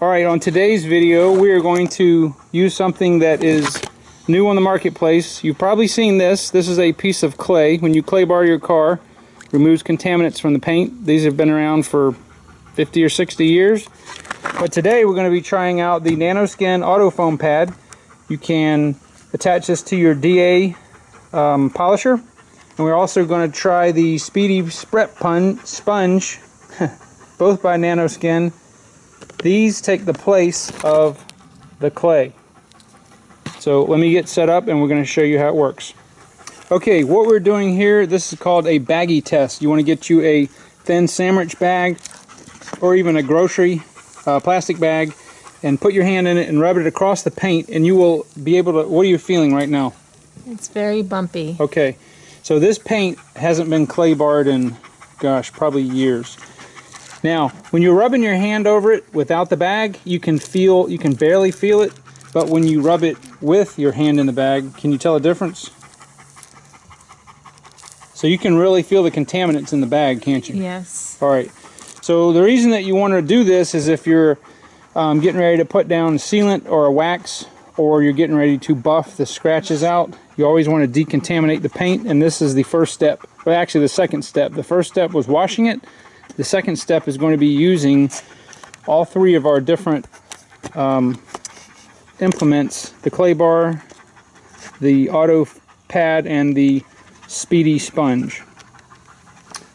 Alright, on today's video we are going to use something that is new on the marketplace. You've probably seen this. This is a piece of clay. When you clay bar your car, it removes contaminants from the paint. These have been around for 50 or 60 years. But today we're going to be trying out the Nanoskin Auto Foam Pad. You can attach this to your DA polisher. And we're also going to try the Speedy Prep Sponge, both by Nanoskin. These take the place of the clay. So let me get set up and we're going to show you how it works. Okay, what we're doing here, this is called a baggie test. You want to get you a thin sandwich bag or even a grocery plastic bag and put your hand in it and rub it across the paint, and you will be able to, what are you feeling right now? It's very bumpy. Okay, so this paint hasn't been clay barred in, gosh, probably years. Now, when you're rubbing your hand over it without the bag, you can barely feel it, but when you rub it with your hand in the bag, can you tell a difference? So you can really feel the contaminants in the bag, can't you? Yes. All right. So the reason that you want to do this is if you're getting ready to put down sealant or a wax, or you're getting ready to buff the scratches out, you always want to decontaminate the paint, and this is the first step. Well, actually the second step. The first step was washing it. The second step is going to be using all three of our different implements: the clay bar, the auto pad, and the Speedy sponge.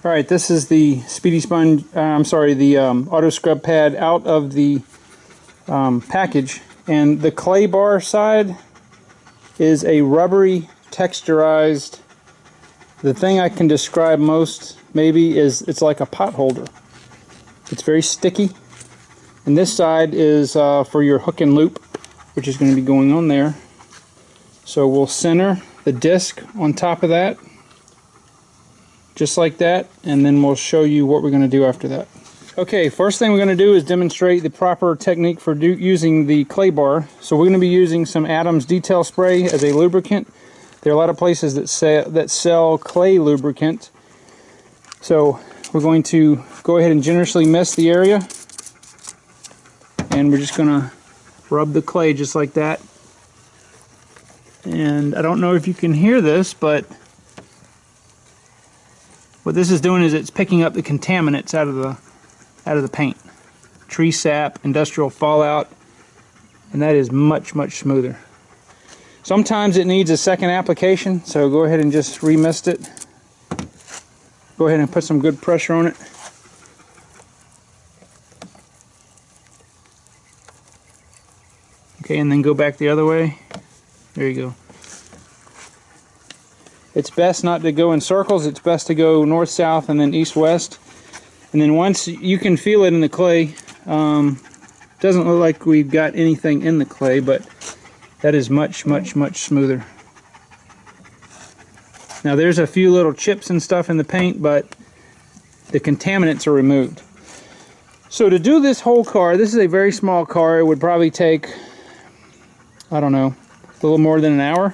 All right, this is the Speedy sponge. The auto scrub pad out of the package, and the clay bar side is a rubbery, texturized. The thing I can describe most maybe is it's like a pot holder. It's very sticky. And this side is for your hook and loop, which is going to be going on there. So we'll center the disc on top of that, just like that, and then we'll show you what we're going to do after that. Okay, first thing we're going to do is demonstrate the proper technique for using the clay bar. So we're going to be using some Adams detail spray as a lubricant. There are a lot of places that sell clay lubricant. So we're going to go ahead and generously mist the area, and we're just going to rub the clay just like that. And I don't know if you can hear this, but what this is doing is it's picking up the contaminants out of the paint. Tree sap, industrial fallout, and that is much, much smoother. Sometimes it needs a second application, so go ahead and just remist it. Go ahead and put some good pressure on it. Okay, and then go back the other way. There you go. It's best not to go in circles. It's best to go north, south, and then east, west. And then once you can feel it in the clay, doesn't look like we've got anything in the clay, but that is much, much, much smoother. Now there's a few little chips and stuff in the paint, but the contaminants are removed. So to do this whole car, this is a very small car. It would probably take, I don't know, a little more than an hour.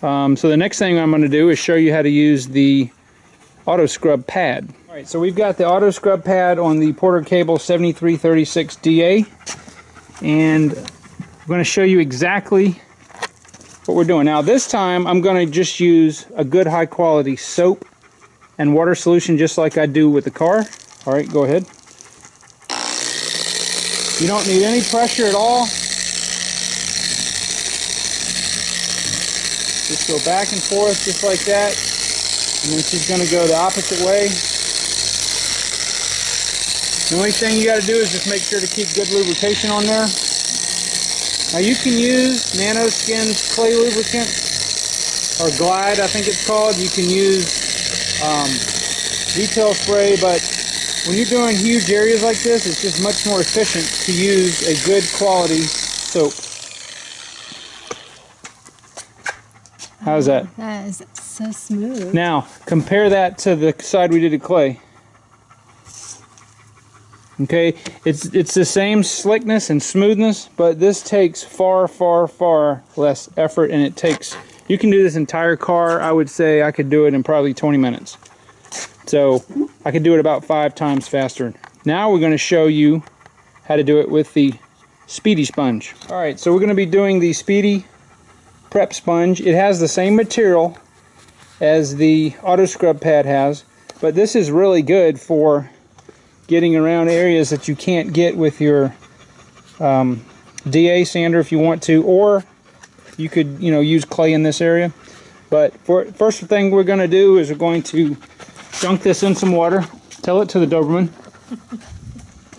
So the next thing I'm going to do is show you how to use the auto scrub pad. Alright, so we've got the auto scrub pad on the Porter Cable 7336 DA, and I'm going to show you exactly what we're doing. Now this time I'm going to just use a good high quality soap and water solution just like I do with the car. Alright, go ahead. You don't need any pressure at all. Just go back and forth just like that, and then she's going to go the opposite way. The only thing you got to do is just make sure to keep good lubrication on there. Now you can use Nanoskin's clay lubricant, or Glide I think it's called. You can use detail spray, but when you're doing huge areas like this, it's just much more efficient to use a good quality soap. How's that? That is so smooth. Now, compare that to the side we did at clay. Okay, it's the same slickness and smoothness, but this takes far, far, far less effort, and it takes, you can do this entire car. I would say I could do it in probably 20 minutes. So I could do it about 5 times faster. Now we're going to show you how to do it with the Speedy Sponge. Alright, so we're going to be doing the Speedy Prep Sponge. It has the same material as the Autoscrub pad has, but this is really good for getting around areas that you can't get with your DA sander if you want to, or you could, use clay in this area. But first thing we're going to do is we're going to dunk this in some water, tell it to the Doberman,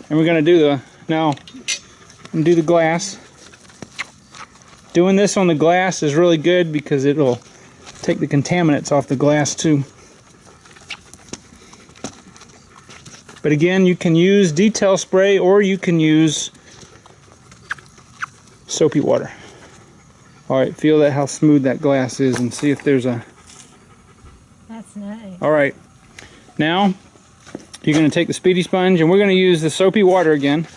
and we're going to do the glass. Doing this on the glass is really good because it'll take the contaminants off the glass too. But again, you can use detail spray or you can use soapy water. Alright, feel that how smooth that glass is and see if there's a... That's nice. Alright, now you're going to take the Speedy Sponge and we're going to use the soapy water again.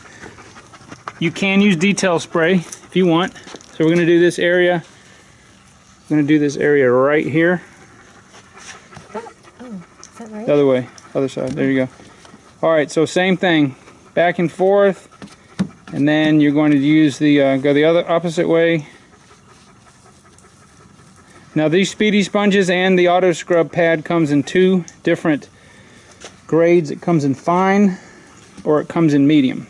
You can use detail spray if you want. So we're going to do this area. I'm going to do this area right here. Oh, is that right? The other way, other side. There you go. Alright, so same thing. Back and forth. And then you're going to use the, go the other opposite way. Now these Speedy Sponges and the Autoscrub pad comes in two different grades. It comes in fine or it comes in medium.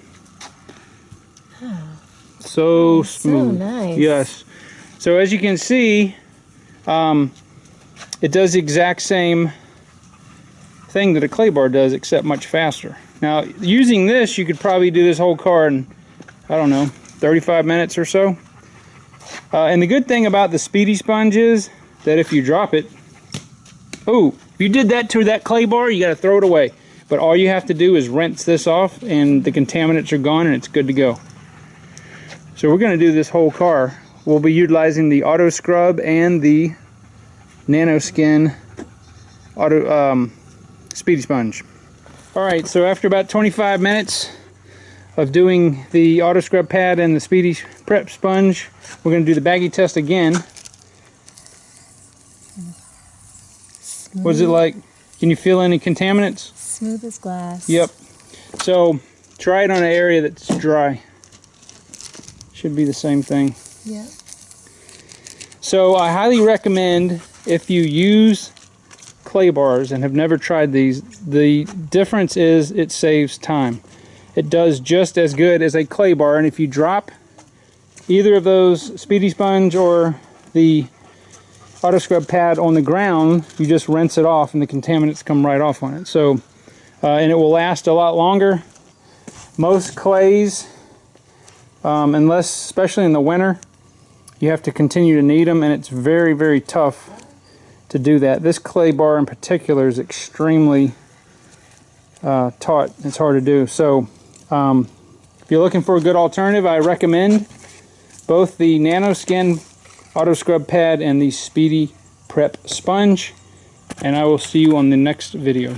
So smooth. So nice. Yes. So as you can see, it does the exact same thing that a clay bar does, except much faster. Now, using this, you could probably do this whole car in, I don't know, 35 minutes or so. And the good thing about the Speedy Sponge is that if you drop it, oh, if you did that to that clay bar, you got to throw it away. But all you have to do is rinse this off, and the contaminants are gone, and it's good to go. So we're going to do this whole car. We'll be utilizing the Autoscrub and the Nanoskin Speedy Sponge. Alright, so after about 25 minutes of doing the Autoscrub pad and the Speedy Prep Sponge, we're going to do the baggie test again. Smooth. What's it like? Can you feel any contaminants? Smooth as glass. Yep. So try it on an area that's dry. Should be the same thing. Yep. So I highly recommend, if you use clay bars and have never tried these, the difference is it saves time. It does just as good as a clay bar, and if you drop either of those Speedy Sponge or the Autoscrub pad on the ground, you just rinse it off and the contaminants come right off on it. So and it will last a lot longer. Most clays, unless, especially in the winter, you have to continue to knead them, and it's very, very tough to do that. This clay bar in particular is extremely taut. It's hard to do. So if you're looking for a good alternative, I recommend both the Nanoskin Autoscrub pad and the Speedy Prep Sponge, and I will see you on the next video.